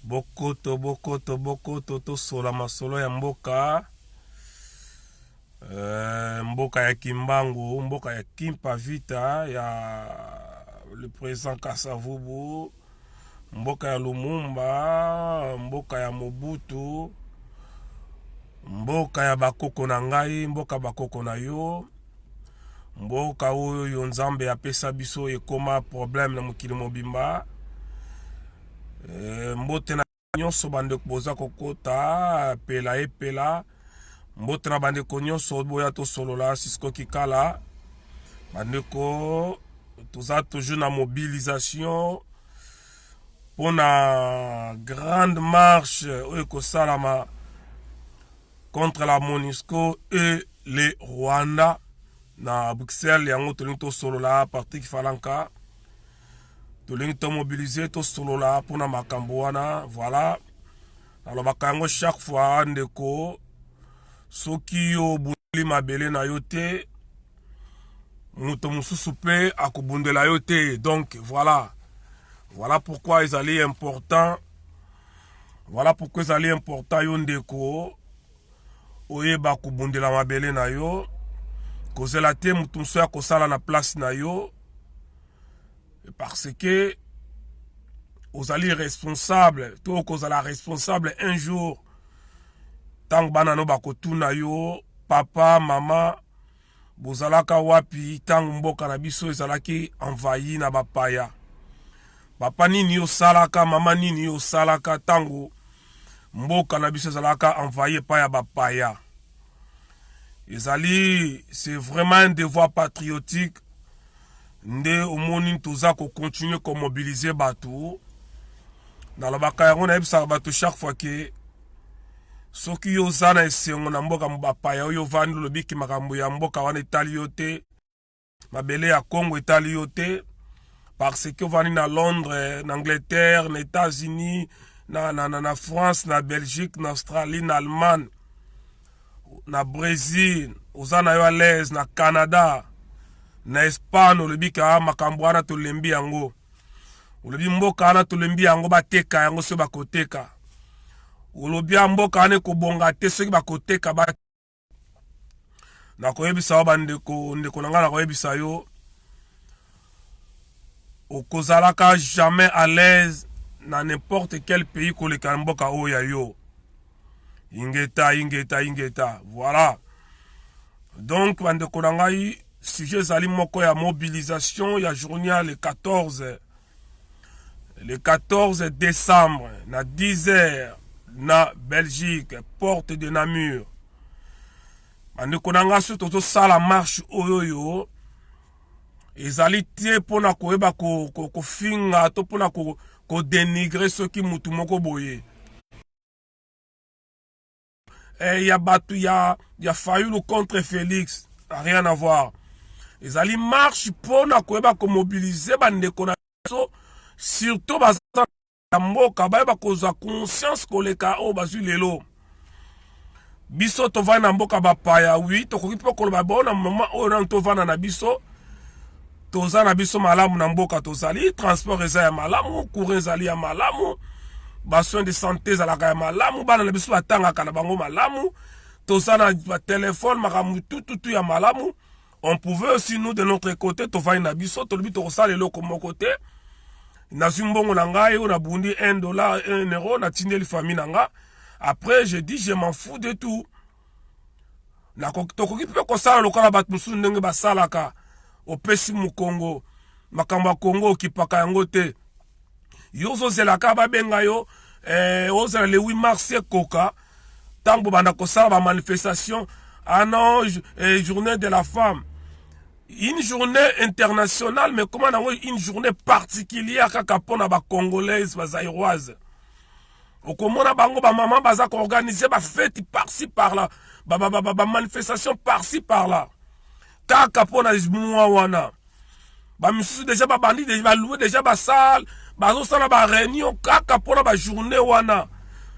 bokoto tosola masolo ya mboka. Mboka ya Kimbangu, mboka ya Kimpavita ya le président Kasavubu, mboka ya Lumumba, mboka ya Mobutu, mboka ya bakoko na ngai, mboka bakoko na yo, mboka oyo Nzambe apesa biso ekoma problème na mokili mobimba. Mbote na nyonso bandeko boza kokota pela epela, mbote na bandeko nyonso boya tosolola Cisco Kikala. Bandeko toza toujours na mobilisation pour na grande marche oyo kosalama contre la MONUSCO et le Rwanda na Bruxelles. Yango tolingi tosolola Patrick Falanka, tolingi to mobiliser tosolola pour na makambo wana. Voilà, nalobaka yango chaque fois ndeko, soki yo bundeli mabele na yo te, muto mususu pe akobundela yo te. Donc voilà, voilà pourquoi ezali important, voilà pourquoi ezali important yo ndeko oyeba kobundela mabele na yo, kozela te mutu musu ya kosala na place na yo, parce que ozali responsable, to kozala responsable un jour. Tango bana no bakotuna yo, papa, mama, bozalaka wapi tango mboka na biso ezalaki envahi na bapaya. Papa nini yo salaka, mama nini yo salaka tango mboka na biso ezalaka envahi pa ya bapaya. Ezali, c'est vraiment un devoir patriotique nde omoni toza ko continuer ko mobiliser bato. Na lobaka yango na ebisa bato chaque fois que soki yo zana esengo na mboka mbapaya oyo vandi lobiki makambo ya mboka wana etali yo te, mabele ya Congo etali yo te, parce que vandi na Londres, na Angleterre, na États-Unis, na France, na Belgique, na Australie, na Allemagne, na Brésil, ozana yo à l'aise, na Canada, na Espagne, olobiki makambo wana tolembi yango. Olobi mboka wana tolembi yango bateka yango so bakoteka. Olobia mboka ane kobonga te soki bakoteka ba. Na koyebisa wa bandeko ndeko nanga na koyebisa yo, okozalaka jamais à l'aise na n'importe quel pays koleka mboka oya yo. Ingeta. Voilà. Donc bandeko nanga sujet zali moko ya mobilisation ya journée le 14 décembre na 10h na Belgique, porte de Namur. Bandeko nanga so toto sala marche oyoyo ezali tie pona koyeba ko finga to pona ko dénigrer ceux qui mutu moko boye. Ya batu ya Fayulu contre Félix, rien à voir. Ezali marche pona koyeba ko mobiliser bandeko na so, surtout baza ya mboka bayeba kozwa conscience koleka o bazwi lelo. Biso tovana na mboka bapaya, oui, tokoki po koloba bona mama oyo tovana na biso, toza na biso malamu na mboka tozali, transport eza ya malamu, courant ezali ya malamu, basoin de santé ezalaka ya malamu, bana na biso batangaka na bango malamu, toza na téléphone makamu tout ya malamu. On pouvait aussi nous de notre côté tovana na biso tolobi tokosala eloko moko te. Na zimbongo na ngai on a bundi $1, €1 na tindeli famille nanga. Après je dis je m'en fous de tout. Na tokoki pe kosala lokola bat musu ndenge basalaka opesi mu Congo, makambo Congo okipaka yango te. Yo zozelaka babenga yo ozela le 8 mars ekoka tango banda kosala ba manifestation. Ah non, journée de la femme. Une journée internationale, mais comment on a une journée particulière kaka pona ba congolaise, ba zaïroise. Okomona bango ba maman baza ko organiser ba fête par-ci par-là, ba manifestation par-ci par-là. Kaka pona mwa wana. Ba misusu déjà ba bandi déjà ba louer déjà ba salle, ba zo sala ba réunion kaka pona ba journée wana.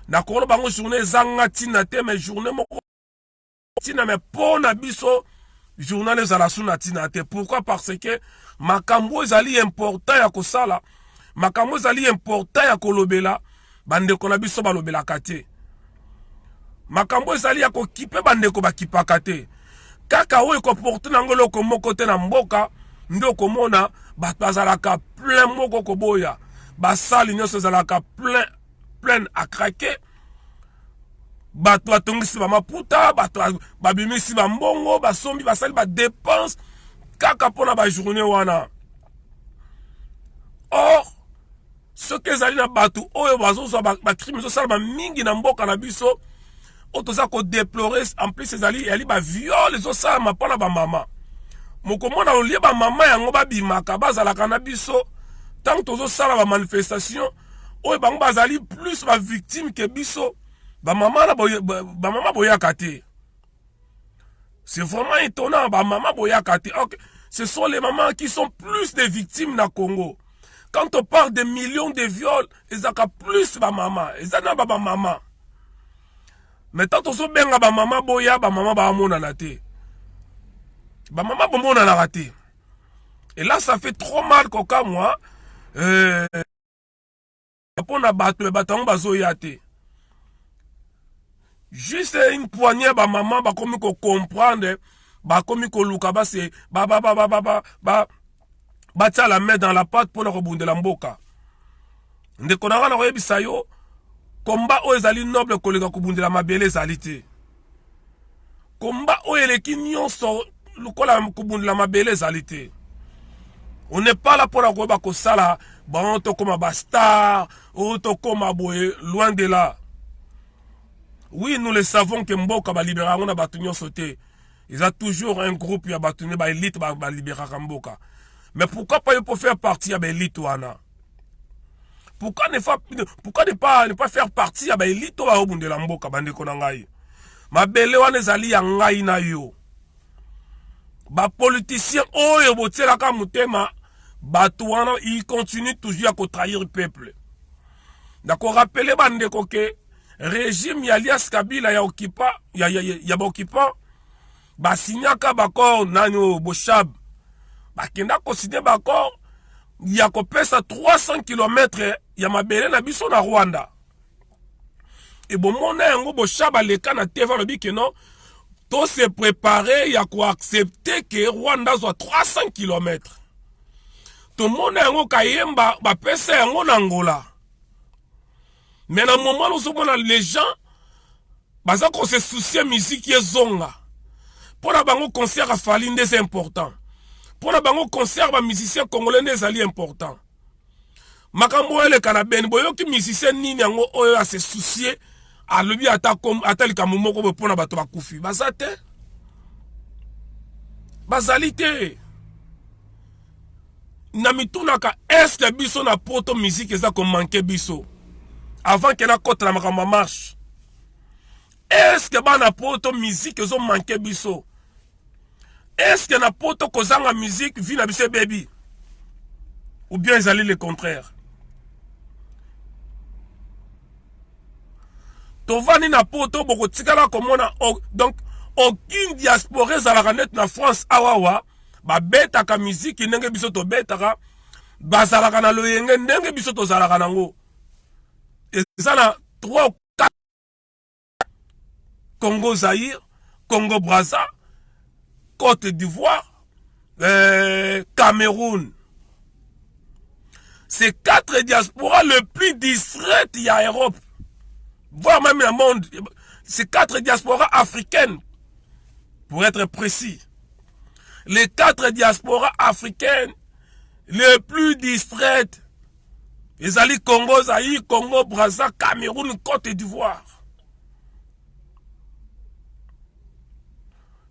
Na ko bango journée zanga tina te, mais journée moko tina me pona biso journal ezala suna tina te. Pourquoi? Parce que makambo ezali important ya kosala, makambo ezali important ya kolobela, bandeko na biso balobelaka te. Makambo ezali ya kokipe bandeko bakipaka te. Kaka oyo koporte nango loko moko te na mboka, nde okomona bato bazalaka plein moko koboya. Basali nyonso ezalaka plein à craquer. Bato atongisi ba maputa, bato babimisi ba mbongo, basombi basali ba dépense kaka pona ba journée wana. Or, ce que ezali na bato oyo bazozwa ba crime sala ba mingi na mboka na biso, otoza ko déplorer en plus ezali yali ba viol ezosala mapona ba mama. Mokomona olie ba mama yango babimaka bazalaka na biso tant tozosala ba manifestation oyo bango bazali plus ba victime que biso. Ba mama boyaka te. C'est vraiment étonnant, ba mama boyaka te. Okay. Ce sont les mamans qui sont plus des victimes na Congo. Quand on parle de millions de viols, ils ont plus ba mama, ils ont ba mama. Mais tant on so benga ba mama boya, ba mama ba mona na te. Ba mama bomona na raté. Et là ça fait trop mal koka moi. Pour na bato batango bazoya te. Juste une poignée ba maman ba komi ko comprendre ba komi ko luka ba c'est ba tia la main dans la pâte pour la rebondela mboka. Ndeko na ngana koyebisa yo komba o ezali noble koleka kobundela mabele ezali te. Komba o eleki nyonso lukola kobundela mabele ezali te. On n'est pas là pour la koyeba kosala bon to koma ba star ou to koma boye loin de là. Oui, nous le savons que Mboka va libérer on a battu sauté. Ils ont toujours un groupe qui a battu ba élite va libérer Mboka. Mais pourquoi pas il peut faire partie de l'élite wana? Pourquoi ne pas faire partie de l'élite wa obunde la Mboka bande ko ngai? Ma belle wana ezali ya ngai na yo. Ba politicien oyo botela ka mutema batu wana il continue toujours à trahir le peuple. D'accord, rappelez bande ko ke régime Yalias Kabila ya occupant ya ba occupant ba signaka bako nanyo Boshab ba kenda ko signer bako ya ko pesa 300 km ya mabele na biso na Rwanda. Et bon mona yango Boshab aleka na TV lobi que non to se préparer ya ko accepter que Rwanda soit 300 km. To mona yango kayemba ba pesa yango na Angola. Mais dans le moment où les gens, parce qu'on se soucie de musique qui est zonga. Pour la bango concert à Falinde, c'est important. Pour la bango concert à musicien congolais, c'est important. Makambo le Canabien, boyo qui musicien ni nango oyo à se soucier à lui atta le kamumo ko pour na bato bakufi. Bazate. Bazalité. Namitunaka est-ce que biso na poto musique ça comme manqué biso. Avant qu'il y ait la makambo marche. Est-ce que na poto musique ils ont manqué biso? Est-ce que na poto kozanga musique vi na biso baby? Ou bien ils allaient le contraire? Tovani na poto boko tikala komona donc aucune diaspora ezalaka net na France awawa ba betaka musique ndenge biso to betaka bazalaka na loyenge ndenge biso to zalaka nango. Et ça a 3 ou 4 Congo Zaïre, Congo Brazza, Côte d'Ivoire, Cameroun. C'est 4 diasporas le plus distraites il y a Europe. Voire même le monde. C'est 4 diasporas africaines. Pour être précis. Les 4 diasporas africaines les plus distraites. Ils allaient Congo, Zaïre, Congo, Brazza, Cameroun, Côte d'Ivoire.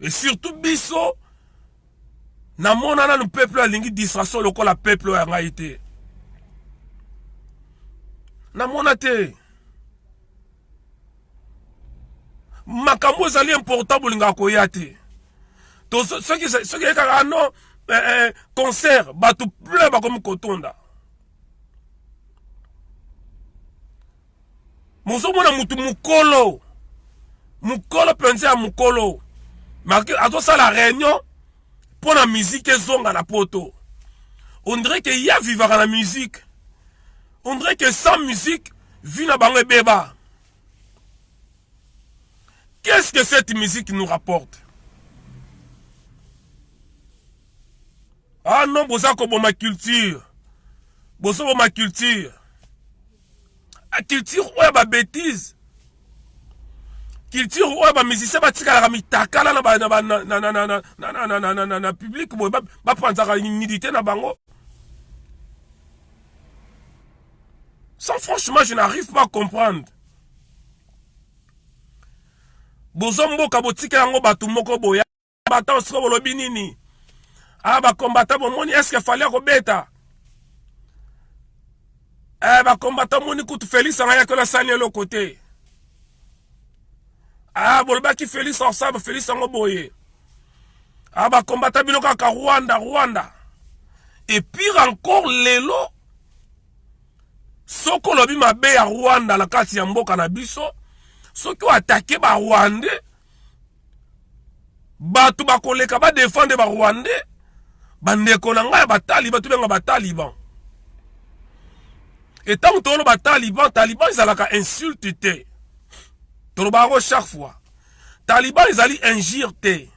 Et surtout, Bisso, na monana le peuple a lingi distraction le la peuple a ngaïté. Na monate. Makambo zali important pour linga koyate. Donc ceux qui ont non concert, batu plein ba comme kotonda. Mozomona mutu mukolo. Mukolo penze à mukolo. Marqué à tout ça la réunion pour la musique zonga na poto. On dirait qu'il y a vivre la musique. On dirait que sans musique, Vina bango beba. Qu'est-ce que cette musique nous rapporte? Ah non, boza ko ma culture. Bozo ma culture. A culture oya ba bêtise. Culture oya ba musicien ba tika la mitakala na public ba prendre humilité na bango. Ça franchement je n'arrive pas à comprendre. Bozo mboka botika yango batu moko boya bata siko bolobi nini? Ah ba combattant bomoni est-ce qu'il fallait kobeta? Ba combattant moni kutu Félix anga que la sali l'autre côté. Ah bolba ki Félix ensemble Félix ango boye. Ah ba combattant bino kaka Rwanda. Et pire encore lelo soko lobi mabe ya Rwanda la kati ya mboka na biso soki o attaquer ba Rwandais batu ba koleka ba défendre ba Rwandais bandeko na ngai ba Taliban tu benga ba Taliban. Et tant que tu as Taliban, ils ont insulté. Tu as chaque fois. Taliban, ils ont injuré.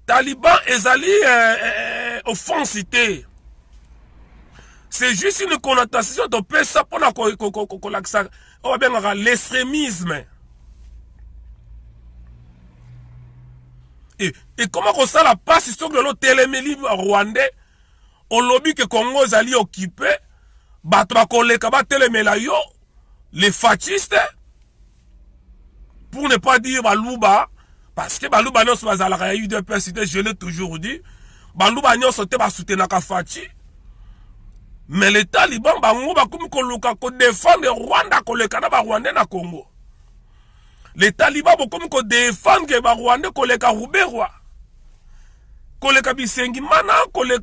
Taliban, ils ont offensé. C'est juste une connotation de ça pour l'extrémisme. Et comment ça la passe sur le téléméli rwandais, au lobby que Congo est occupé. Les fascistes, pour ne pas dire Balouba, parce que Balouba non soit à la UDPS, je l'ai toujours dit, Balouba non soit pas soutenu à Fati, mais les talibans, Bango, comme qu'on défend Rwanda, qu'on le Canada, Rwanda, na Congo. Les talibans, comme qu'on défend que Rwanda, qu'on le Karouberwa, qu'on le Kabisengi Mana, qu'on le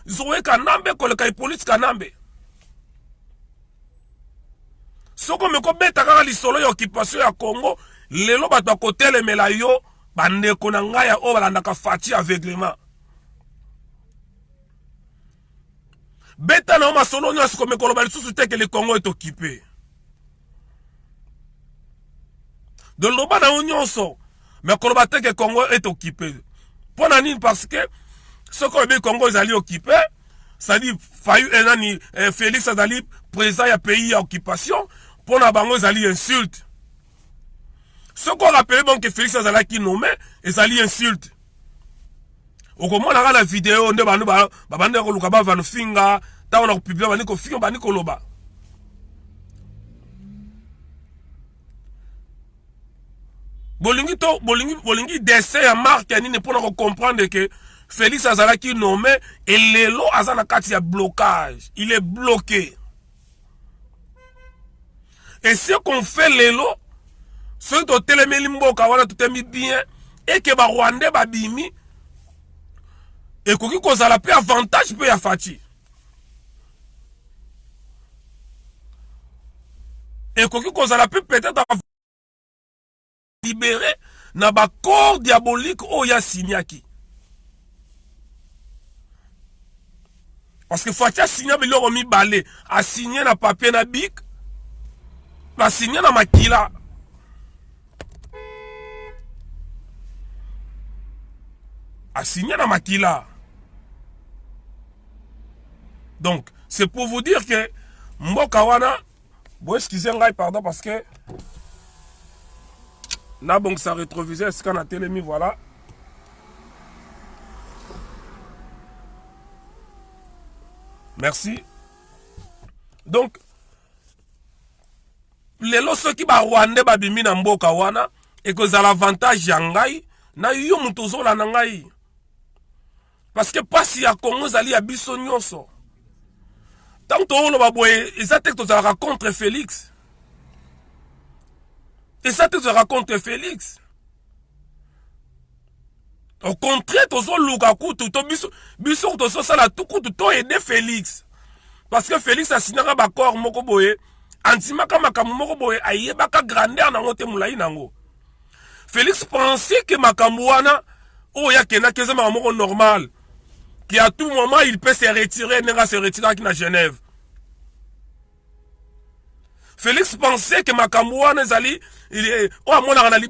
Zoé Kanambe, qu'on le Kaipolis Kanambe. Soko meko beta kaka lisolo ya occupation ya Congo, lelo bato akotele mela yo, bandeko na ngai ya o balandaka Fati aveuglement. Beta na oma solo nyonso ko meko loba lisusu te que le Congo est occupé. De loba na nyonso, mais ko loba te que Congo est occupé. Pona nini parce que soko le Congo ezali occupé, ça dit faillu enani Félix azali président ya pays ya occupation. Pour na bango ezali insulte. Ce qu'on rappelle bon que Félix azalaki nommé ezali insulte. Okomona ka na vidéo nde banu ba bande ko luka ba vanu finga ta on a publié bani ko finga bani ko loba. Bolingi dessin ya marque ni ne pour comprendre que Félix azalaki nommé et lelo azana kati ya blocage. Il est bloqué. Et ce qu'on fait lelo, ce que tu as mboka wana tout mis bien, et que ba Rwandais ba bimi, et qu'on cause la paix avantage peut y Fati. Et qu'on cause la paix peut-être libérer na ba corps diabolique o ya signaki. Parce que Fati a signé mais l'on mi balé, a signé na papier na bic. La signé na makila. A signé na makila. Donc, c'est pour vous dire que Mboka wana, bon excusez-moi, pardon, parce que là, bon, ça rétrovisait ce qu'on a télémis, voilà. Merci. Donc, lelo soki ba Rwanda ba bimi na mboka wana et que ça l'avantage ya ngai na yo mutozo la ngai parce que pasi ya Congo zali ya biso nyonso tant to lo ba boye ezate to za contre Félix et ça te raconte Félix au contraire to zo luka kutu to biso to so sala tout kutu to aider Félix parce que Félix a signé ba corps moko boye antimaka makambo moko boye ayebaka grandeur nango te mulai nango. Félix pensait que makambo wana o ya kena keza makambo normal qui à tout moment il peut se retirer, nera se retirer à Genève. Félix pensait que Makamboua Nezali, il est, oh, mon anali,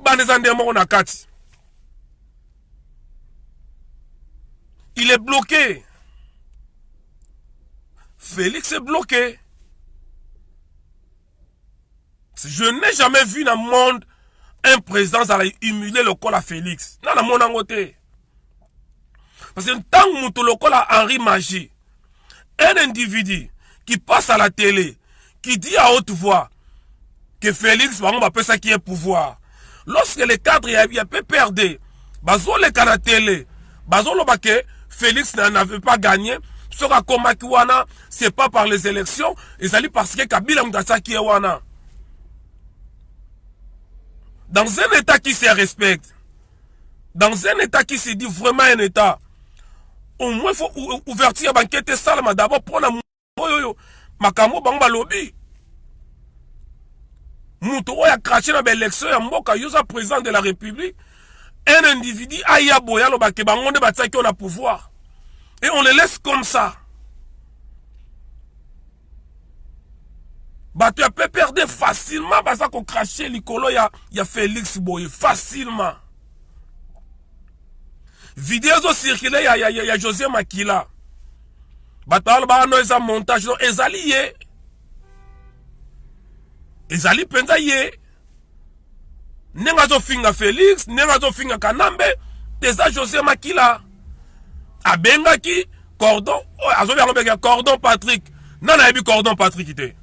il est bloqué. Félix est bloqué. Je n'ai jamais vu dans le monde un président qui a humilié le col à Félix. Non, dans mon côté. Parce que tant que le col à Henri Magie, un individu qui passe à la télé, qui dit à haute voix que Félix va appeler ça qui est pouvoir. Lorsque les cadres y a peu perdu, bazo les à la télé, bazo le baquet, Félix n'avait pas gagné. Ce qu'on c'est pas par les élections, ils allaient parce que Kabila Mdassa qui est wana. Dans un état qui se respecte, dans un état qui se dit vraiment un état, au moins il faut ouverture à banquette salama d'abord pour la Makamo Bamba lobby. Mouto a craché dans l'élection et Mboka Yosa président de la République. Un individu aya boya lo bake bangonde batsa qui on a pouvoir. Et on les laisse comme ça. Bah tu peux perdre facilement parce qu'on craché l'icolo y a Félix Boye facilement. Vidéo circulé y a José Makila. Bah tu as un montage ezali ezali penza ye. Nenga zo finga Félix, nenga zo finga Kanambe, teza José Makila. Abenga ki cordon, azo bien cordon Patrick. Nana ebi cordon Patrick ite.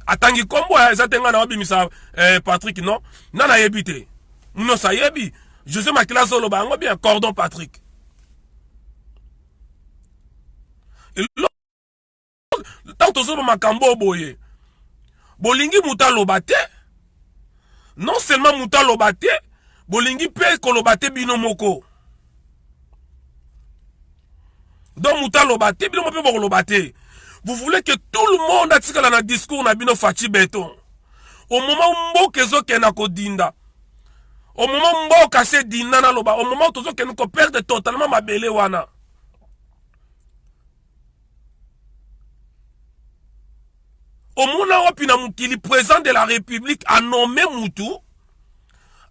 Atangi kombo ezatenga na obimisa Patrick non. Nana ebi te. Non sa yebi. José Makila solo ba ngo bien cordon Patrick. Et tant que zo makambo boye. Bolingi muta lobate. Non seulement muta lobate, bolingi pe kolobate bino moko. Donc muta lobate, bino pe boko lobate. Vous voulez que tout le monde a tika na discours na bino fachi béton. Au moment où mboke zo kena ko dinda. Au moment où mboka se dinda na loba, au moment où tozo kena ko perdre totalement mabele wana. Au moment où il président de la République a nommé Moutou,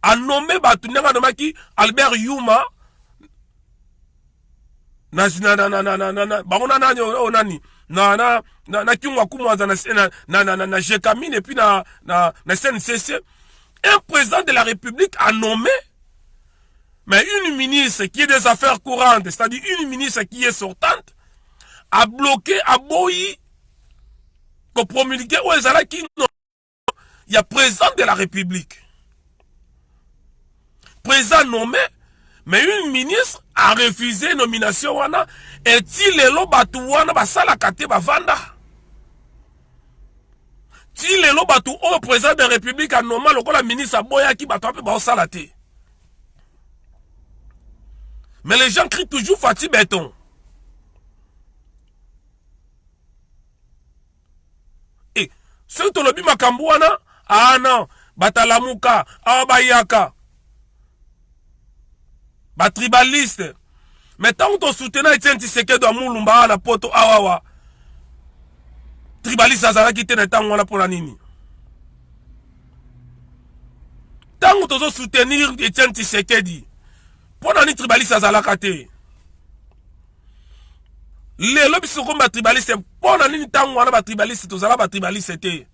a nommé Batunenga Nomaki Albert Yuma, na Jekamine et puis na SNCC. Un président de la République a nommé, mais une ministre qui est des affaires courantes, c'est-à-dire une ministre qui est sortante, a bloqué, a boyi, pour promulguer où il y a président de la République. Président nommé, mais une ministre a refusé nomination wana et ti lelo batu wana basala kate bavanda. Ti lelo batu au président de la République a nommé le ministre boya qui batu ape ba sala te. Mais les gens crient toujours Fati Béton. Et ceux qui ont le Makambouana, ah non, Batalamuka, Abayaka, Batribaliste. Mais tant que tu soutiens Etienne Tshisekedi dans Moulumba, na poto awawa, tribaliste azala qui te netango wana pour la nini. Tant que tu soutenir Etienne Tshisekedi, pour la nini tribaliste azala kate. Les lobbies sont comme tribaliste, pour la nini tango wana tribaliste, tu zala tribaliste te.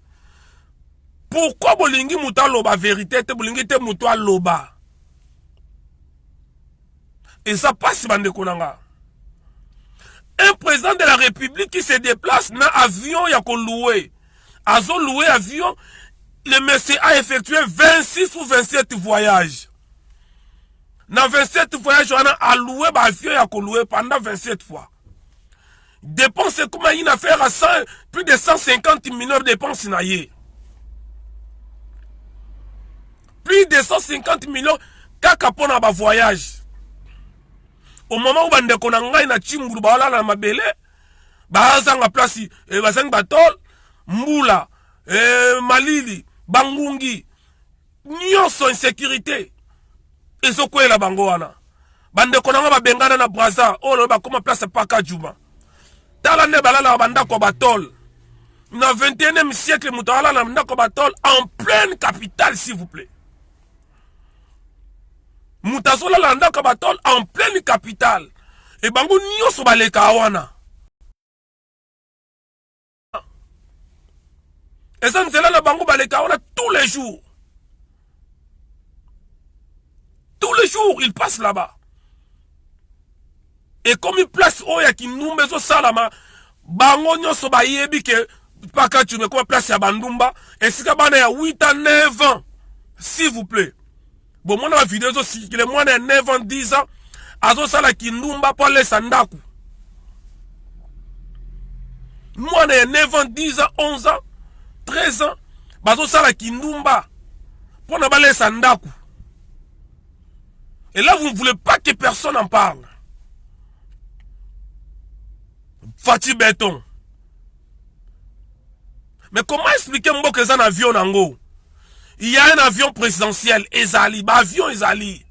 Pourquoi bolingi muta loba vérité te bolingi te muta loba? Et ça passe bande konanga. Un président de la République qui se déplace dans avion yako loué. Azo loué avion, le monsieur a effectué 26 ou 27 voyages. Dans 27 voyages, on a loué avion yako loué pendant 27 fois. Dépense comment une affaire à 100, plus de 150 millions de dépenses naïe. Plus de 150 millions kaka pona ba voyage. Au moment où bande konanga ina chingulu bala na mabele bazanga place bazanga batol mbula malili bangungi nyonso insécurité ezokwela bango wana bande konanga babengana na Brazza oh ba koma place paka juma tala ne balala banda ko batol na 21e siècle mutawala na ndako batol en pleine capitale s'il vous plaît. Mutazola la ndako batol en pleine capitale. Et bango nyonso baleka wana. Et ça nous est là la bango baleka wana tous les jours. Tous les jours il passe là-bas. Et comme il place oya ki numbezo salama bango nyonso ba yebi ke paka tu me comme place ya bandumba et si ka bana ya 8 à 9 ans s'il vous plaît. Bon moi na vidéo zo si le moi na 9 ans 10 ans azo sala ki ndumba pour les sandaku. Moi na 9 ans 10 ans 11 ans 13 ans bazo sala ki ndumba pour na bale sandaku. Et là vous ne voulez pas que personne en parle. Fatih Béton. Mais comment expliquer que c'est un avion nango? Il y a un avion présidentiel, Ezali, avion Ezali.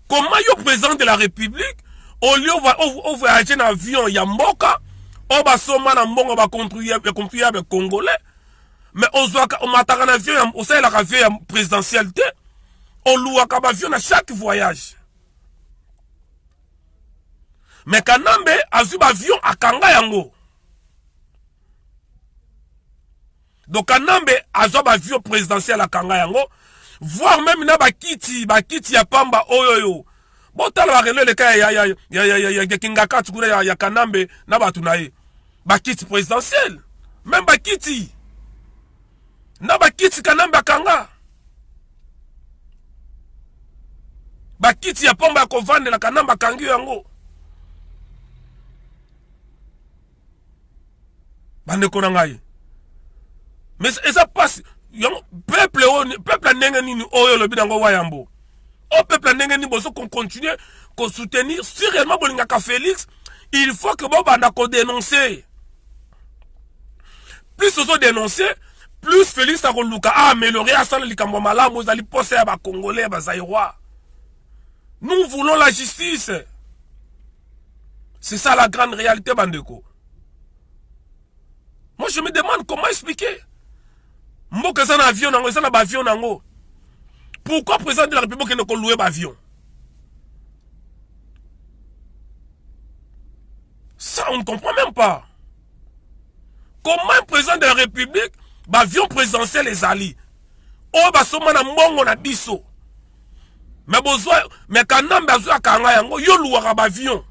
Comment le président de la République, au lieu de voyager en avion, il y a Mboka, on va sommer en bon, on va construire avec Congolais, mais on m'attend en avion, on sait l'avion présidentiel, on loue un avion à chaque voyage. Mais Kanambe a vu avion à Kanga Yango. Donc Kanambe a vu avion présidentiel à Kanga Yango. Voire même na bakiti ya pamba oyoyo. Bon tala barele le cas ya Kingaka tukuna ya Kanambe na batunaye. Bakiti présidentiel. Même bakiti. Na bakiti Kanambe à Kanga. Bakiti ya pamba ya kovande na Kanamba Kangi Yango. Mais ça passe. Peuple n'engeni oyo le bidango wayambo. Au peuple n'engeni boso qu'on continue qu'on soutenir si réellement bolingaka Félix, il faut que bon banda ko dénoncer. Plus oso dénoncer, plus Félix a roluka améliorer à ça likambo malamu zali poser à ba congolais ba zaïrois. Nous voulons la justice. C'est ça la grande réalité bandeko. Moi, je me demande comment expliquer. Mboka c'est un avion, c'est un avion. Pourquoi le président de la République ne peut louer l'avion? Ça, on ne comprend même pas. Comment un président de la République, l'avion présidentiel est allé? Oh, bah, ça, on a biso. Mais quand on a besoin de yo louera l'avion.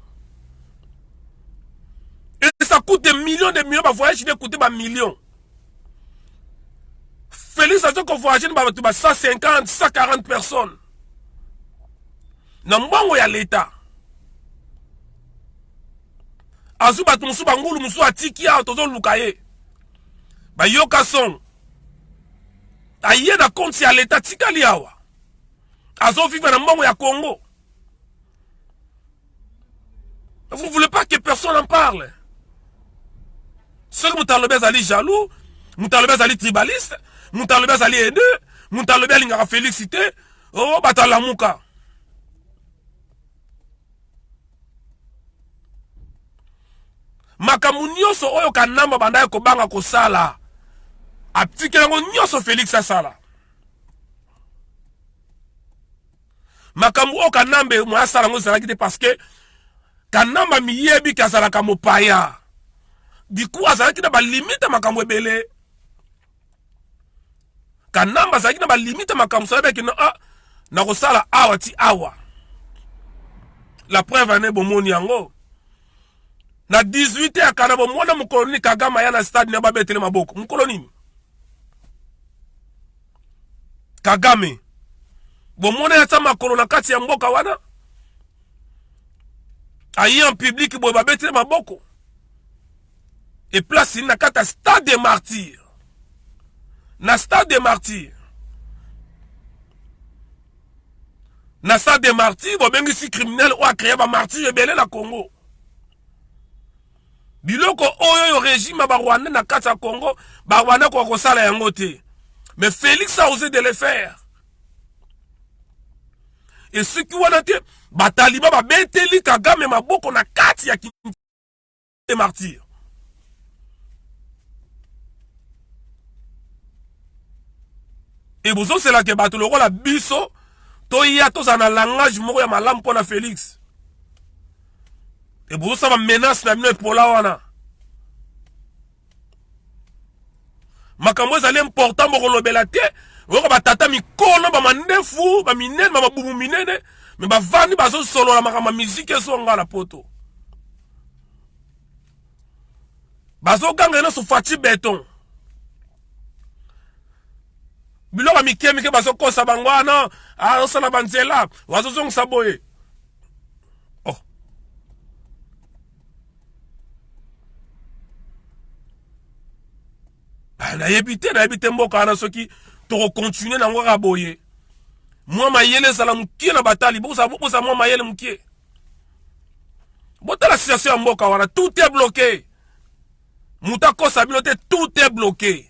Et ça coûte des millions, bah voyage, il coûte des millions. Félix a dit qu'on voyage, bah 150, 140 personnes. Non, il y a l'État. Azu bat musu bangulu musu atiki ya tozo lukaye. Ba yoka son. Aye na compte ya l'État tika liawa. Azo vivre na mbongo ya Congo. Vous ne voulez pas que personne en parle. Ceux qui Moutalobé Ali jaloux, Moutalobé Ali tribaliste, Moutalobé Ali haineux, Moutalobé Ali ngara félicité, oh batalamuka. Makamu nyonso oyo kanamba bandaye kobanga kosala. Aptikelango nyonso Félix asala. Makamu o kanambe mwa sala ngo zala kite parce que kanamba miyebi kasala kamopaya. Du coup, azalaki na ba limite makambo ebele. Kanamba azalaki na ba limite makambo so beki na kosala awa ti awa. La preuve ane bomoni yango. Na 18 ya kanabo mwana mukoloni Kagame ya na stade na ba betele maboko. Mukoloni. Kagame. Bomona ya tama kolona kati ya mboka wana. Ayi en public bo ba betele maboko. Et place in na kata stade des martyrs. Na stade des martyrs. Na stade des martyrs, bo bengi si criminel ou a créé ba martyr ebele na Congo. Biloko oyo régime ba Rwanda na kata Congo, ba Rwanda ko kosala yango te. Mais Félix a osé de le faire. Et ceux qui wana te ba taliba ba beteli Kagame maboko na kati ya des martyrs. Et bozo c'est là que bato le rôle biso to ya to za na langage moko ya malamu pona Félix. Et bozo ça va menace na mino pour la wana. Makambo ezali important moko lobela te. Oko batata mikolo ba mandefu ba minene ba bubu minene mais ba vandi bazo solo la makama musique eso ngala poto. Bazo ganga no so fati beton. Biloko mike mike bazo kosa bangwana a osala banzela wazo zong saboye. Oh. Na yebite mboka na soki to continuer na ngwa boye. Moi mayele sala mukie na batali bosa moi mayele mukie. Bota la situation ya mboka wana tout est bloqué. Moutako sabilote tout est bloqué.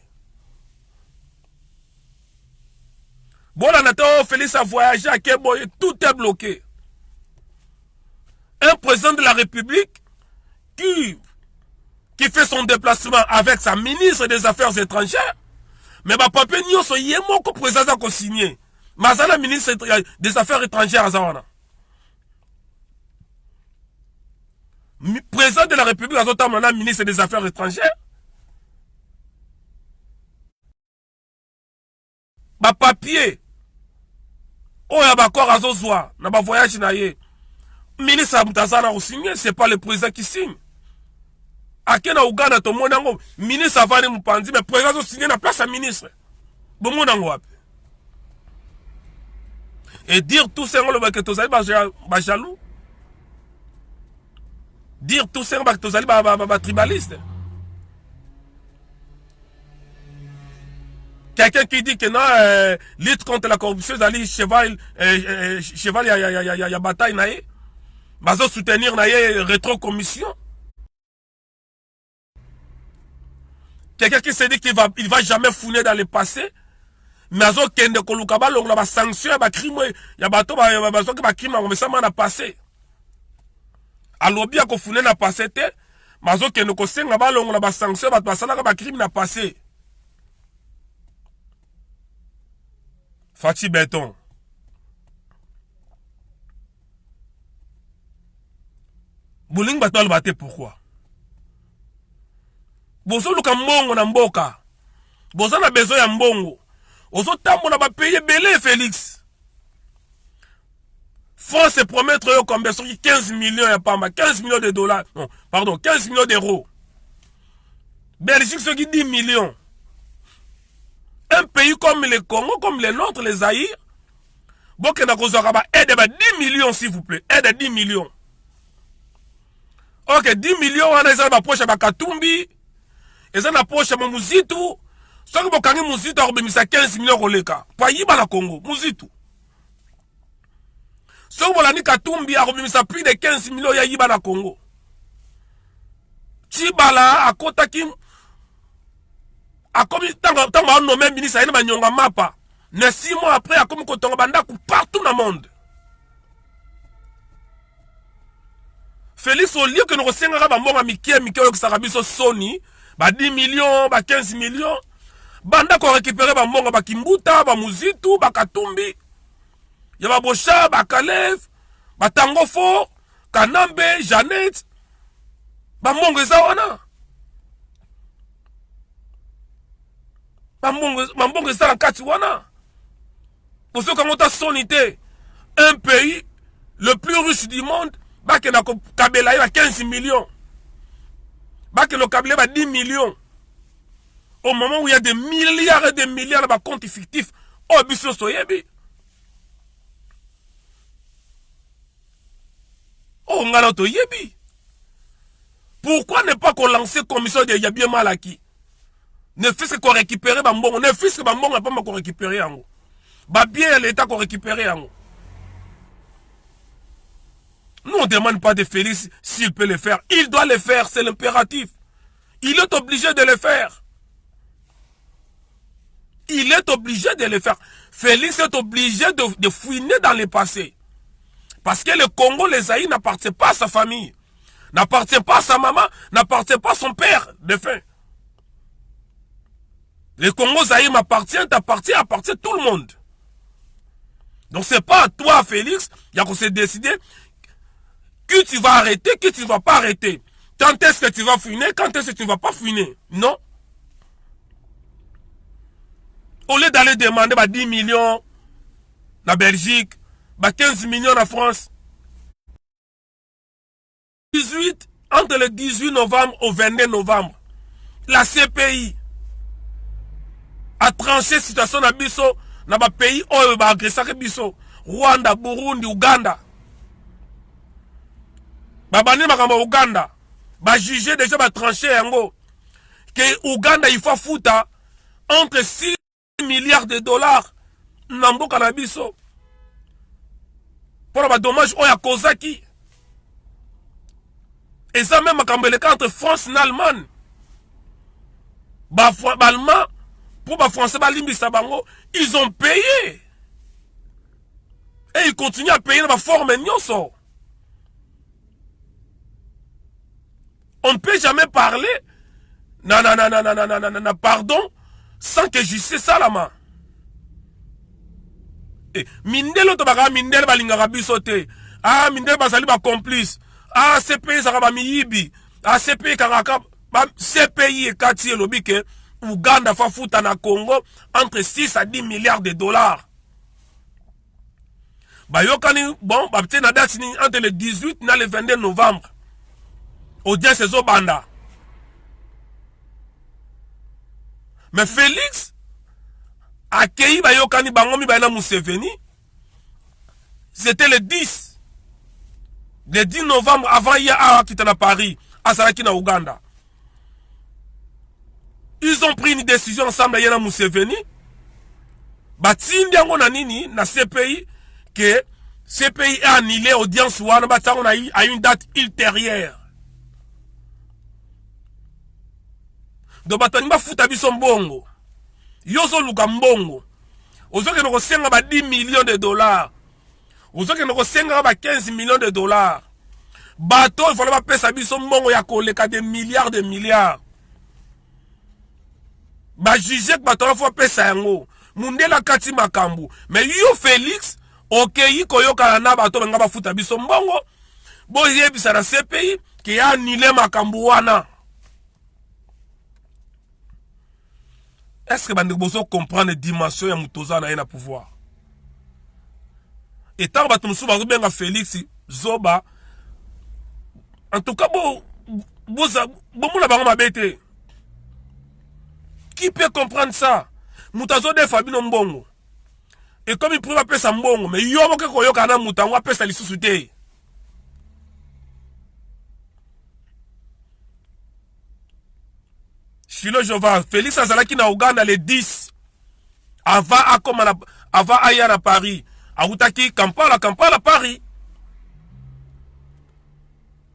Bon, on Félix a voyagé à Keboye, tout est bloqué. Un président de la République qui fait son déplacement avec sa ministre des Affaires étrangères, mais ma papa n'y a pas de président qui a signé. Mais la ministre des Affaires étrangères, président de la République, la ministre des Affaires étrangères, ma papier, oh, il y a encore à Zozwa, na ba voyage na ye. Ministre Abutazana a signé, c'est pas le président qui signe. A Kena Ouganda, tout le monde, ministre Avani Mupandi, mais le président a signé na place à ministre. Bon, mon ango. Et dire tout ça, que tu as jaloux. Dire tout ça, que tu as tribaliste. Quelqu'un qui dit que non, lutte contre la corruption, d'aller cheval, il y a bataille, naïe. Bazo soutenir, naïe, rétro-commission. Quelqu'un qui se dit qu'il va jamais fouiner dans le passé. Mais azo kende kolukaba, l'on a sanction, il y a crime, il y a bateau, il y a crime, on ça m'a passé. Alors bien qu'on fouine na passé, mais azo kende kosenga ba, l'on a sanction, il y a crime na passé. Fati Béton. Bouling batol bate pourquoi? Bozo luka mbongo na mboka. Bozo na besoin ya mbongo. Ozo tambo na ba payer belé Félix. France se promettre yo comme 15 millions ya pamba, 15 millions de dollars. Non, pardon, 15 millions d'euros. Belgique ce qui 10 millions. Un pays comme le Congo, comme les nôtres, les Zaïre, bon, que aide 10 millions, s'il vous plaît. Aide 10 millions. Ok, 10 millions, on a une approche à Katumbi, et une approche à Mouzitu. Ce que vous avez Mouzitu, on a 15 millions au Leka. Pas Yiba la Congo, Mouzitu. Ce que vous avez Katumbi, on a plus de 15 millions à Yiba la Congo. Tibala, à Kotakim, a comme tant on nommé ministre à Nyonga Mapa. 6 mois après, a comme Kotonga Bandaku partout dans le monde. Félix, au lieu que nous recevons un Mickey, Sony, 10 millions, 15 millions, Bandaku récupéré un Kimbuta, Mouzitu, Katumbi, Yababocha, Kalev, Tangofo, Kanambe, Jeannette, Mongo Zawana. Mambongo est en Katiwana. Pour ceux qui ont sonité, un pays le plus riche du monde, Kabela a 15 millions. Le Kabela a 10 millions. Au moment où il y a des milliards et des milliards de comptes fictifs, oh, biso soyebi. Oh, ngaloto yebi. Pourquoi ne pas qu'on lance commission de Yabie Malaki? Ne fût-ce qu'on récupère Bambon, ne fût-ce que Bambon n'a pas qu'on récupérer en haut. Bah bien l'État qu'on récupérer en haut. Nous on ne demande pas de Félix s'il peut le faire. Il doit le faire, c'est l'impératif. Il est obligé de le faire. Il est obligé de le faire. Félix est obligé de fouiner dans le passé. Parce que le Congo, les Zaïre n'appartient pas à sa famille. N'appartient pas à sa maman, n'appartient pas à son père, de fin. Le Congo Zaïre m'appartient, t'appartient, appartient tout le monde. Donc c'est pas à toi, Félix, il y a qu'on s'est décidé que tu vas arrêter, que tu ne vas pas arrêter. Quand est-ce que tu vas fuiner, quand est-ce que tu ne vas pas fuiner. Non. Au lieu d'aller demander 10 millions la Belgique, 15 millions en France. 18, entre le 18 novembre au 22 novembre, la CPI a tranché situation na biso na ba pays oyo ba agressé biso, Rwanda, Burundi, Uganda. Babani makambo Uganda, ba juger déjà ba tranché yango que Uganda il faut fouta entre 6 milliards de dollars na mboka na biso pour ba dommage oyo akozaki. Et ça même makambo eleka entre France et Allemagne. Ba Allemand pour les Français, ils ont payé. Et ils continuent à payer dans la forme. On ne peut jamais parler, pardon, sans que je sais ça la main. Et Mindelo Tobaka, Mindel Balingara Bisote, ah, Mindel Basali ba complice, ah, CPI Saraba Miyibi, ah, CPI Karaka, CPI et Kati Lobike. Ouganda fa fouta na Congo entre 6 à 10 milliards de dollars. Bayokani, bon, na date entre le 18 et le 22 novembre. Audience c'est Zobanda. Mais Félix accueilli Bayokani Bangomi Bayana Museveni. C'était le 10. Le 10 novembre avant hier à Kitana Paris, à Saraki na Ouganda. Ils ont pris une décision ensemble avec Museveni. Batindi yango na nini na CPI que CPI a annulé audience wana batango na à une date ultérieure. Donc batani ba futa biso mbongo. Yozo luka mbongo. Ozoke no kosenga ba 10 millions de dollars. Ozoke no kosenga ba 15 millions de dollars. Bato il faut pas pesa biso mbongo ya koleka des milliards de milliards. Ba juger que bato la fois pesa yango mundela kati makambu mais yo Félix okeyi koyoka na bato benga ba futa biso mbongo bo yebisa na CPI ki a annulé makambu wana. Est-ce que bande bozo comprendre les dimensions ya mutoza na ena pouvoir et tant bato musu ba benga Félix Zoba en tout cas bo mona bango mabete. Qui peut comprendre ça? Moutazo de Fabino Mbongo. Et comme il peut appeler ça Mbongo, mais il y a un peu de moutango appeler ça l'issue. Chilo Jova, Félix Azalaki na Ouganda le 10. Avant Aya à Paris. Aoutaki, Kampala, Paris.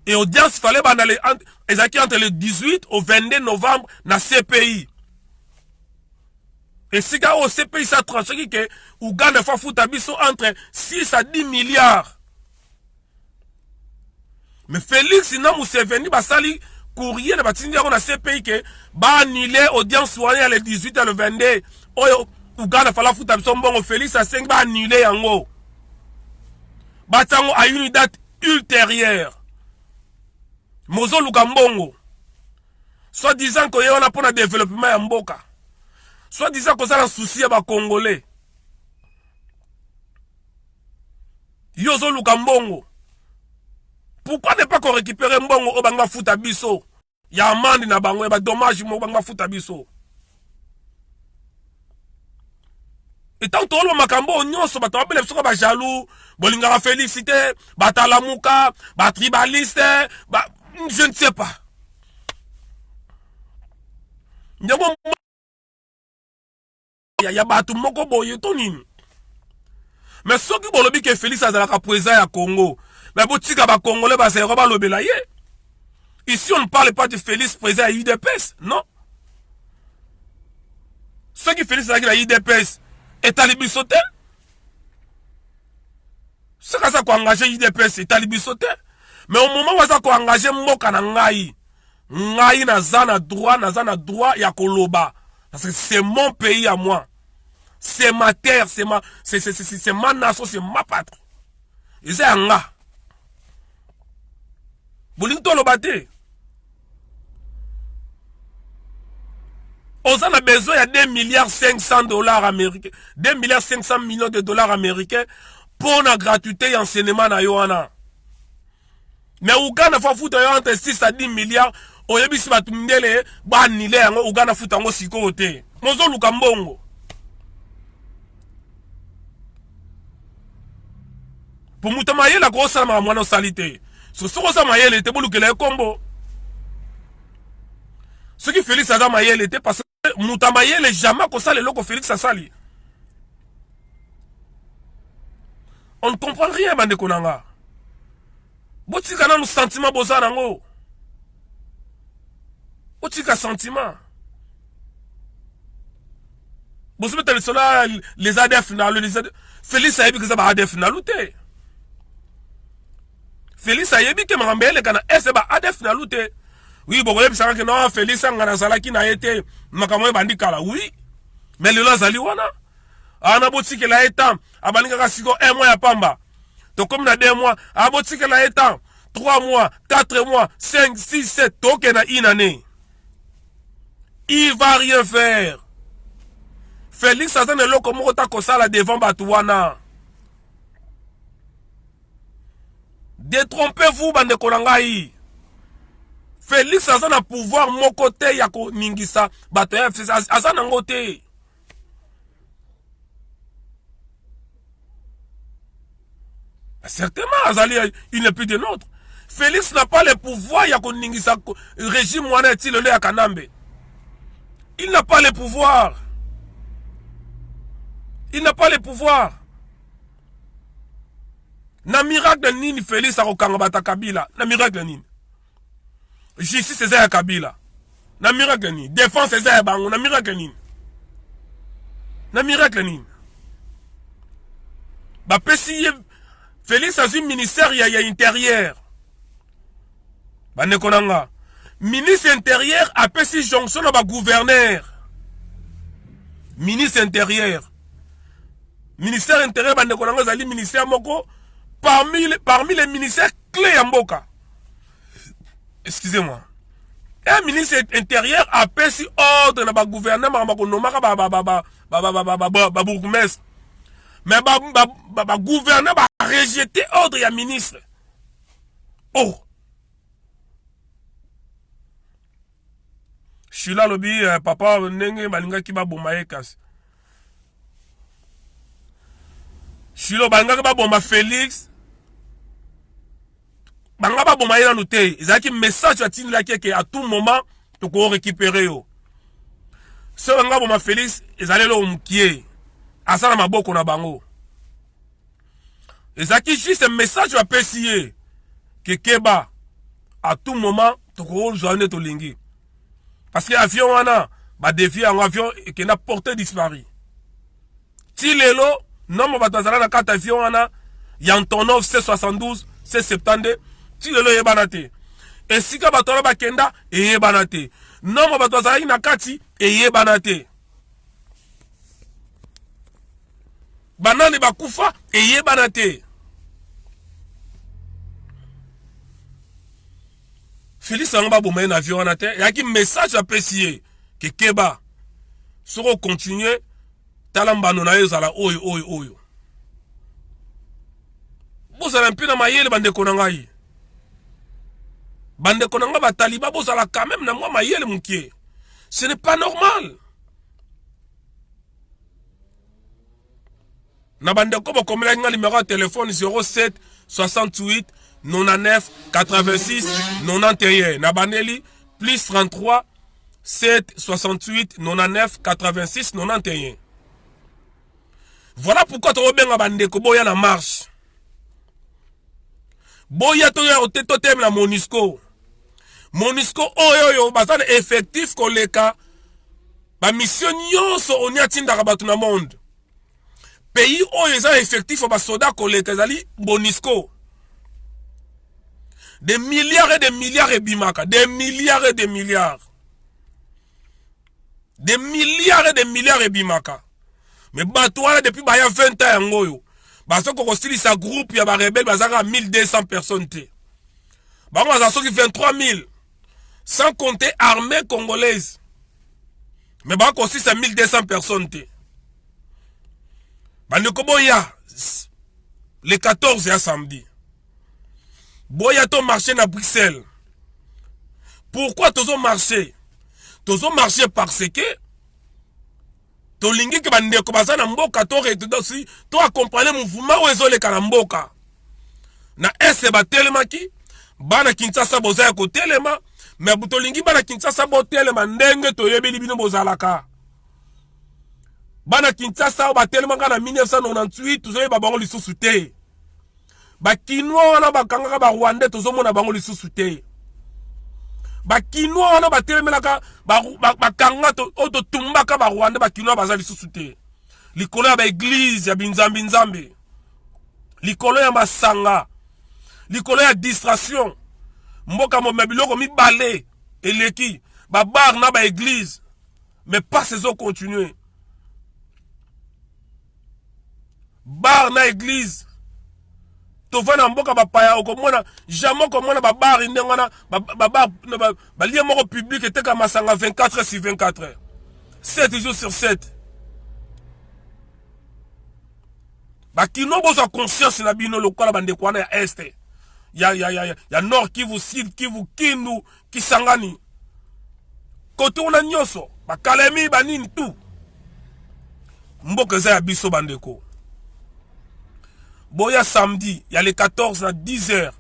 Et audience fallait entre le 18 au 22 novembre na CPI. Et si au CPI ça tranché que Ouganda fa fouta biso entre 6 à 10 milliards. Mais Félix na Museveni basali courrier na batindi yako na CPI que ba annuler audience soirée le 18 à le 22. Oyo Ouganda fala fouta biso mbongo Félix a 5 ba annuler yango. Batango a une date ultérieure. Mozo Lukambongo. Soit disant que yon a pour le développement ya mboka. Soit disant que ça a un souci à Congolais. Yozo Lukambongo. Pourquoi ne pas qu'on récupère mbongo au banga futa biso? Ya amande na bango ya dommage mo banga futa biso. Et tant que makambo nyonso bato bele biso ba jaloux, bolinga félicité, batalamuka, ba tribaliste, je ne sais pas. Il y a batu moko boye to nini. Mais ce qui bolobi que Félix azalaka président ya Congo, mais botika ba Congolais ba se roba lobela ye. Ici on ne parle pas de Félix président à UDPS, non. Ce qui Félix azalaka à UDPS est à l'Ibisote. Ce qui ça ko engager UDPS est à l'Ibisote. Mais au moment où ça ko engager mboka na ngai na zana droit ya koloba Parce que c'est mon pays à moi. C'est ma terre, c'est ma nation, c'est ma patrie. Et c'est un gars. Bolinto le bâté. On a besoin de 2 milliards 500 dollars américains. 2 milliards 500 millions de dollars américains pour la gratuité et enseignement na Yohana. Mais Ouganda faut foutre entre 6 à 10 milliards. Oyebisi batumindele ba nile yango Ouganda futa yango siko te. Mozo luka mbongo. Pour mutamaye la grosse sama mwana salité. So soko sa mayele te bolukela kombo. Ce qui Félix Aza mayele te parce que mutamayele jamais ko sale loko Félix Asali. On ne comprend rien bande konanga. Botika na nous sentiment bozana ngo. Botika sentiment. Vous savez, les ADF, Félix a dit que ça va ADF naloute. Félix a dit que Marambele kana est ADF naloute. Oui, bon, vous savez que non, Félix a dit qu'il a été Makamoy Bandikala. Oui, mais le Lazali wana. Anaboti que la étant, Abanika Kasiko, 1 mois à Pamba. Donc, comme il y a 2 mois, Aboti que la étant, 3 mois, 4 mois, 5, 6, 7, token à une année. Il va rien faire. Félix Azan est là comme on devant Batouana. Détrompez-vous, bande Kolangaï. Félix Azan a pouvoir mon côté yako ningisa Batouya Azan en côté. Certainement, Azali, il n'est plus de nôtre. Félix n'a pas le pouvoir yako ningisa régime moana est-il le à Kanambe. Il n'a pas le pouvoir. Il n'a pas le pouvoir. Na miracle nini Félix Arokangabata Kabila. Na miracle nini. Justice c'est ça Kabila. Na miracle nini. Défense c'est ça Bango. Na miracle nini. Na miracle nini. Ba pesi Félix a un ministère il y a intérieur. Ba nekonanga. Ministre intérieur a pesi jonction na ba gouverneur. Ministre intérieur. Ministère intérieur, ministère moko, parmi les ministères clés à Mboka. Excusez-moi. Un ministre intérieur a pris ordre dans le gouvernement, bourgmestre. Mais le gouvernement a rejeté ordre à ministre. Oh. Je suis là, lobby, papa, nenge, balinga ki ba bomaye kasi. Chilo banga ba bomba Félix banga ba bomba yana noté ezaki message à tin la que à tout moment to ko récupérer yo so banga bomba Félix ezali lo mkie asana maboko na bango ezaki juste un message à pesier que keba à tout moment to ko joindre to lingi parce que avion wana ba dévier en avion et que n'a porté disparu ti lelo non, mais batazala na 4 avions ana Yantonov C72 C72 ti lelo yebanate et si ka batola bakenda e yebanate non mais batazala na kati e yebanate banani bakufa e yebanate Félix Anga bomba un avion ana te yaki message apprécié que keba soko continuer talambano na ezala oyo bozala mpina mayele bande konangai bande konanga ba taliba bozala quand même na moi mayele mukie ce n'est pas normal na bande ko bokomela nga numéro de téléphone 07 68 99 86 91 na baneli plus 33 7 68 99 86 91. Voilà pourquoi tu as bandeko boya na marche. Boya to ya otetem la Monisco. Monisco oyo bazana effectif koleka ba mission nyonso onia tindaka batu na monde. Pays oyo eza effectif ba soda koleka zali Monisco. Des milliards et des milliards et bimaka, des milliards et des milliards. Des milliards et des milliards et bimaka. Mais batouala depuis bah, y a 20 ans en goyo. Bah, ce qu'on style sa groupe, y a bah rebelle, bah, ça a 1200 personnes. Bah, on a qui 23 000. Sans compter armée congolaise. Mais bah, on a 1200 personnes. Bah, ne comment y a les 14 et à samedi. Boya ton marché à Bruxelles. Pourquoi tous ont marché? Tous ont marché parce que to lingi ke bande ko bazana mboka to redosi to accompagner mouvement ozo le kana mboka na ese ba telemaki bana Kinshasa boza ko telema mais to lingi bana Kinshasa bo telema ndenge to yebeli bino bozalaka bana Kinshasa ba telema kana 1998 tozo ba bango lisusu te ba kinwa na ba kanga ba Rwanda tozo mona bango lisusu te ba kinwa wana ba telemelaka ba kanga to oto tumbaka ba Rwanda ba kinwa bazali susute likolo ya ba église ya binzambi nzambe likolo ya masanga likolo ya distraction mboka mo mabiloko mi balé eleki ba bar na ba église mais pas ces eaux continuer bar na église to vana mboka bapaya okomona jamais komona ba bar ndengana ba lié moko public eteka masanga 24 sur 24 7 jours sur 7 ba kino boza conscience na bino lokola bande kwana ya este ya nord Kivu sud Kivu Kindu Kisangani kote una nyoso ba Kalemi ba nini tout mboka za ya biso bandeko. Boya samedi, il y a les 14 à 10h,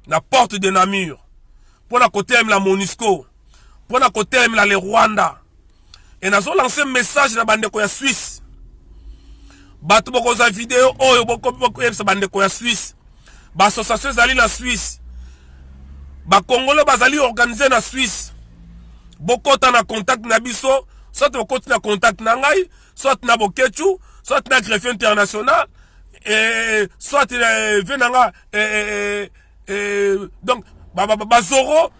la porte de Namur. Pour la côté la Monusco, pour la côté la les Rwanda. Et nous avons lancé un message dans la bande de Suisse. Batu boko za vidéo, oh boko sa bande de Suisse. Ba association zali na Suisse. Ba Congolais bazali organisé na Suisse. Boko ta na contact na biso, soit boko na contact na ngai, soit na bokechu, soit na greffier international. Soit venanga donc bazoro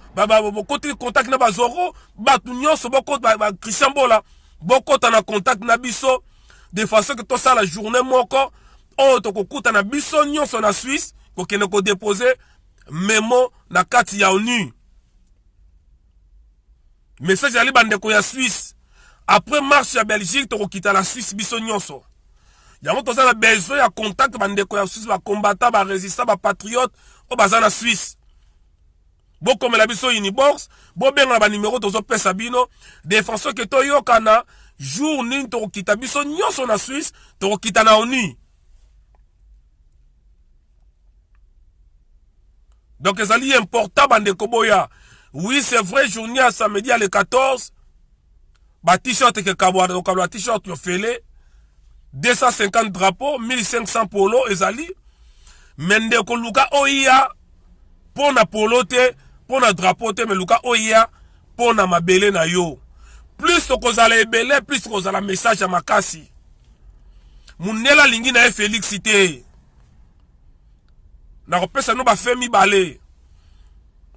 côté contact na bazoro batu nyonso boko Christian Bola boko ta na contact na biso de façon que to ça la journée moko o to kokuta na biso nyonso na Suisse ko kene ko déposer memo na kati ya ONU message ali bande ko ya Suisse après marche ya Belgique to kokita la Suisse biso nyonso. Il y a besoin de contact bandeko ya Suisse ba combattant ba résistant ba patriote au bazar na Suisse. Bo comme la biso Unibox, bo benga ba numéro tozo pesa bino défenseur que to yokana jour ni to kita biso nyonso na Suisse to kita na ONU. Donc les alliés importants bandeko boya. Oui, c'est vrai journée à samedi à le 14 ba t-shirt que kabwa donc le t-shirt yo fele 250 drapeaux, 1500 polo ezali. Mende ko luka oya pona polo te, pona drapeau te, mais luka oya pona mabele na yo. Plus to kozala ebele, plus to kozala message ya makasi. Munela lingi na Félix te. Na kopesa no ba femi balé.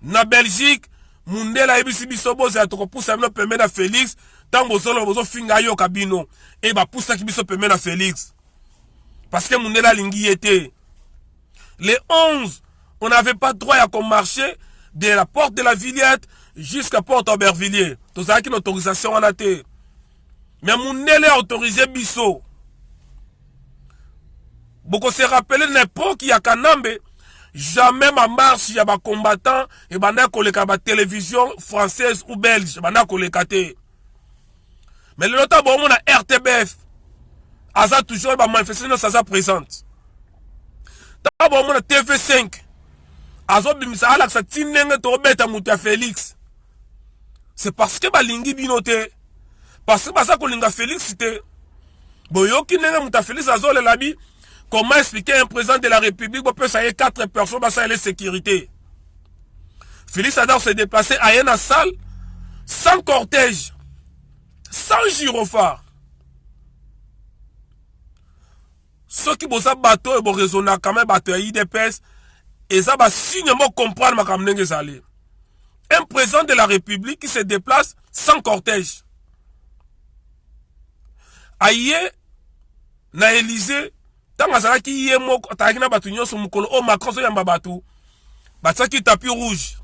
Na Belgique, mundela ebisi biso boza to kopusa no pembe na Félix. Tango solo bozo finga yo kabino et ba poussa ki biso pemena Félix parce que mundela lingi était les 11 on n'avait pas droit à qu'on marcher de la porte de la Villette jusqu'à porte Aubervilliers to ça qui autorisation en até mais mundela autorisé biso beaucoup se rappeler n'importe qui a Kanambe jamais ma marche ya ba combattant et banda koleka ba télévision française ou belge banda koleka te. Mais le temps bon on a RTBF Aza toujours ba manifestation ça présente. Ta bon on a TV5 Azo bimisa ala sa tinenge to beta muta Félix. C'est parce que ba lingi binote parce que ba ça ko linga Félix te boyoki nenge muta Félix azo le labi comment expliquer un président de la République peut ça y est 4 personnes ba ça les sécurité. Félix adore se déplacer à une salle sans cortège. Sans gyrophare. Ceux qui bossent bateau et bon raisonner quand même bateau IDPS et ça va signement comprendre ma kamnenge zali. Un président de la République qui se déplace sans cortège. aye na Élysée tant azalaki ye moko ataki na batu nyonso mukolo o Macron so yamba batu bataki tapis rouge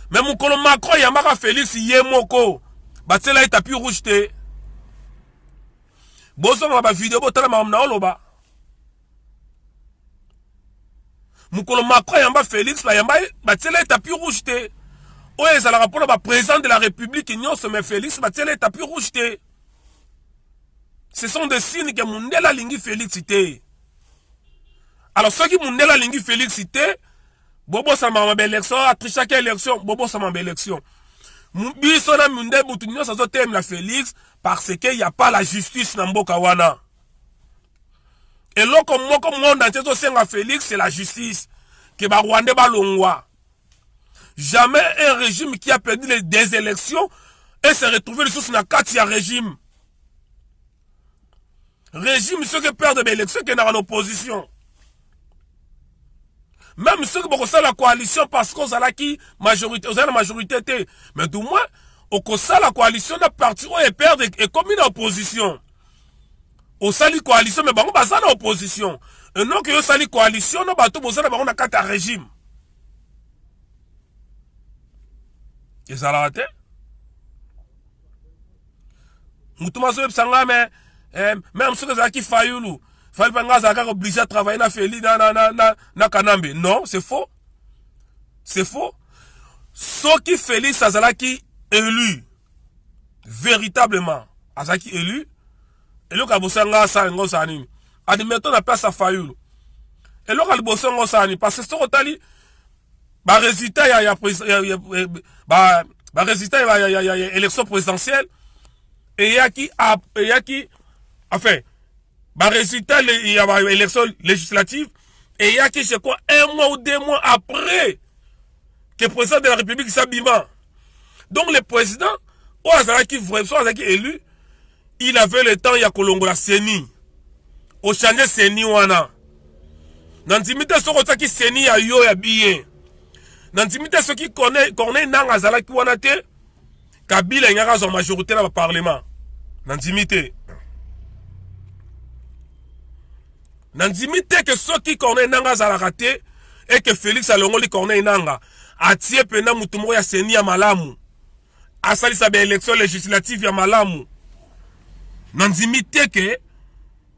mais mukolo Macron yambaka Félix ye moko batela tapis rouge te bozo ba vidéo botala mamna oloba mukolo Macron yamba Félix la yamba batela tapis rouge te o ezalaka pona ba président de la République nyonso mais Félix batela tapis rouge te. Ce sont des signes que Mundela lingi félicité. Alors ceux qui Mundela lingi félicité, Bobo sama ma élection, après chaque élection, Bobo sama ma élection. Biso na Mundela Boutunio ça thème la Félix parce qu'il n'y a pas la justice dans Mboka wana. Et là comme moi comme monde entier so senga Félix c'est la justice que ba Rwanda ba longwa. Jamais un régime qui a perdu des élections et s'est retrouvé sous na 4 régime. Régime ceux qui perdent des élections qui sont en opposition. Même ceux qui ont la coalition parce qu'on a la majorité. Mais du moins, au ça la coalition n'a parti où ils perdent et comme une opposition. Au sali coalition, mais bon, on a opposition. Et non que au sali coalition, on a 4 régime. Et ça l'a raté. Moutouma Soub Sanga, mais même ceux qui Fayoulou, Falpanga obligé à travailler na Feli na Kanambe. Non, c'est faux. C'est faux. Ceux qui Félix Azalaki élu, véritablement, Azalaki élu, et le Kabosanga sa ngosani. Admettons la place à Fayoulou. Et le Kabosanga ngosani, parce que ce retali, bah résultat il y a élection présidentielle, et il y a qui enfin, bah résultat, il y a une élection législative, et il y a qui, c'est quoi, 1 mois ou 2 mois après que le président de la République s'abîma. Donc le président, qui vraiment élu, il avait le temps, il y a Kolongo la Seni. Au changer Seni wana. Nantimite ce qui Seni ya yo ya bien. Nantimite ceux qui connaît nang azalaki wana te, Kabila y a son majorité dans le Parlement. Nantimite. Nantimite que ceux qui connaissent nanga za raté et que Félix Alongoli connaît nanga atie pena mutumo ya Seni ya malamu asali sa élection législative ya malamu nantimite que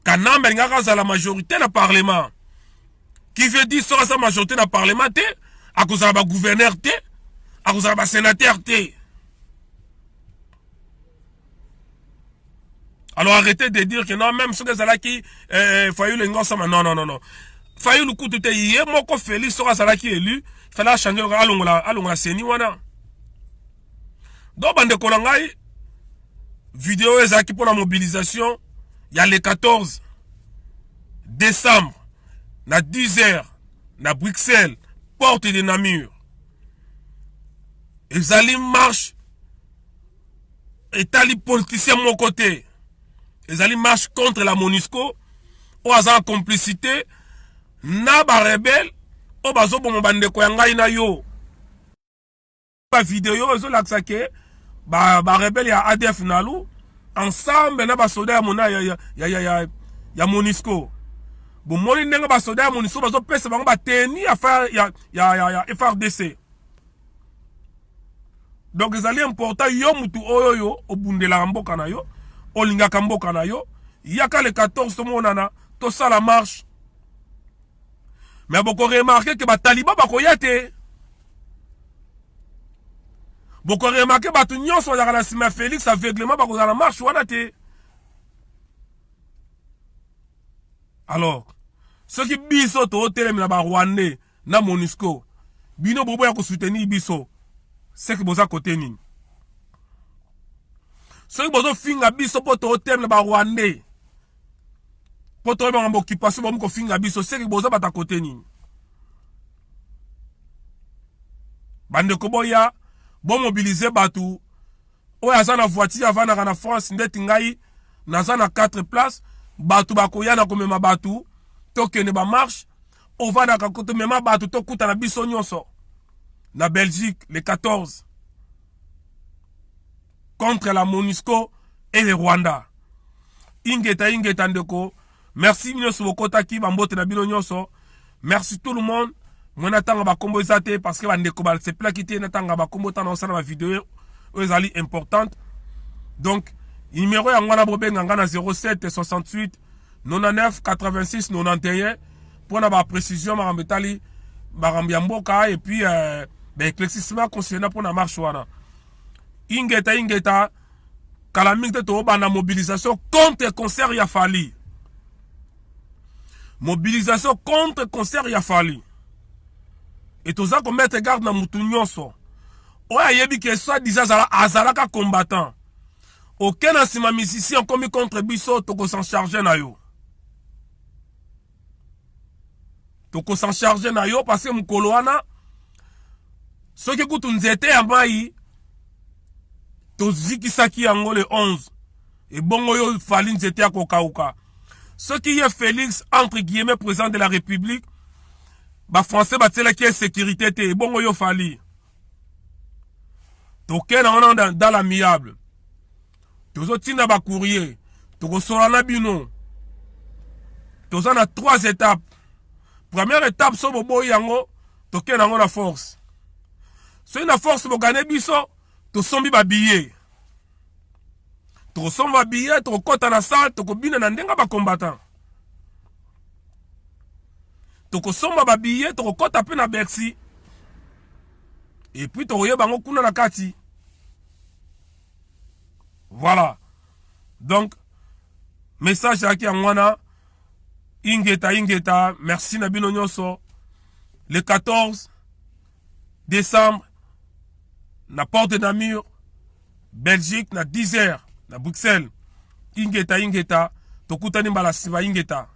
kanamba ngaka za la majorité na parlement qui veut dire sera sa majorité na parlement te akozala ba gouverneur te akozala ba sénateur te. Alors arrêtez de dire que non, même ceux qui Fayou le Ngosama, non. Fayou le coup tout est hier, moi quand Félix sera Zalaki élu, il fallait changer à Seni wana. Donc bande kolangai vidéo ezaki pour la mobilisation, il y a le 14 décembre na 10h na Bruxelles, porte de Namur. Ils allaient marche et tali politicien mon côté. Les alliés marchent contre la MONUSCO, ou en complicité, na ba rebelle, ou bazo bon bande ko yangai na yo. Ba vidéo zo laksake, ba rebelle ya ADF nalu, ensemble na ba soda mona ya MONUSCO. Bon moni nenga ba soda MONUSCO bazo pesa bango ba teni affaire ya FRDC. Donc les alliés importants yo mutu oyo obundela mboka na yo. Olinga Kamboka na yo, yaka le 14 tomonana, to ça la marche. Mais beaucoup remarqué que ba taliban ba koyate. Beaucoup remarqué ba tout nyonso ya la sima Félix aveuglement ba ko la marche wana te. Alors, ceux qui biso to hôtel na ba Rwandais na MONUSCO, bino bobo ya ko soutenir biso. C'est que boza côté nini. Ceux qui ont finga biso poto au thème ba Rwandais. Poto ba occupation ba ko finga biso ceux qui boza bata côté nini. Bande ko boya bon mobiliser batu. Oya za na voiture avant na France ndeti ngai na za na 4 places batu ba ko yana ko mema batu to kene ba marche on va na ka côté mema batu to kuta na biso nyonso. Na Belgique le 14 contre la MONUSCO et le Rwanda. ingeta ndeko. Merci nyonso bokotaki bambote na bino nyonso. Merci tout le monde. Moi natanga ba kombo ezate parce que bandeko ba se plakité natanga ba kombo tana osana ba vidéo ezali importante. Donc numéro ya ngwana bobenga ngana 07 68 99 86 91 pour na ba précision marambetali barambi mboka et puis éclaircissement concernant pour la marche wana. Ingeta kalamite to bana mobilisation contre concert ya Fally. Mobilisation contre concert ya Fally. Et tout ça qu'on mette garde na mutu nyonso. Oya yebi ke soit disant azalaka combattant. Aucun asima musicien comme contre biso toko s'en charger na yo. Toko s'en charger na yo parce que mukolo wana ce que kutu nzete ya mai to zikisaki yango le 11 et bongo yo Fally nzete ya kokauka. Ce qui est Félix entre guillemets président de la République ba français ba tela qui est sécurité te bongo yo Fally. Token on dans l'amiable. Tozo tina ba courrier, toko solana bino. Tozo na 3 étapes. Première étape so bobo yango token nango la force. So na force bo gagner biso, to sombi ba billet. To sombi ba billet, to kota na salle, to bina na ndenga ba combattant. To somba ba billet, to kota pe na Bercy. Et puis to yeba ngo kuna na kati. Voilà. Donc message à qui ngwana ingeta merci na bino nyonso. Le 14 décembre na Porte de Namur Belgique na 10h na Bruxelles ingeta tokutani mbala siba ingeta.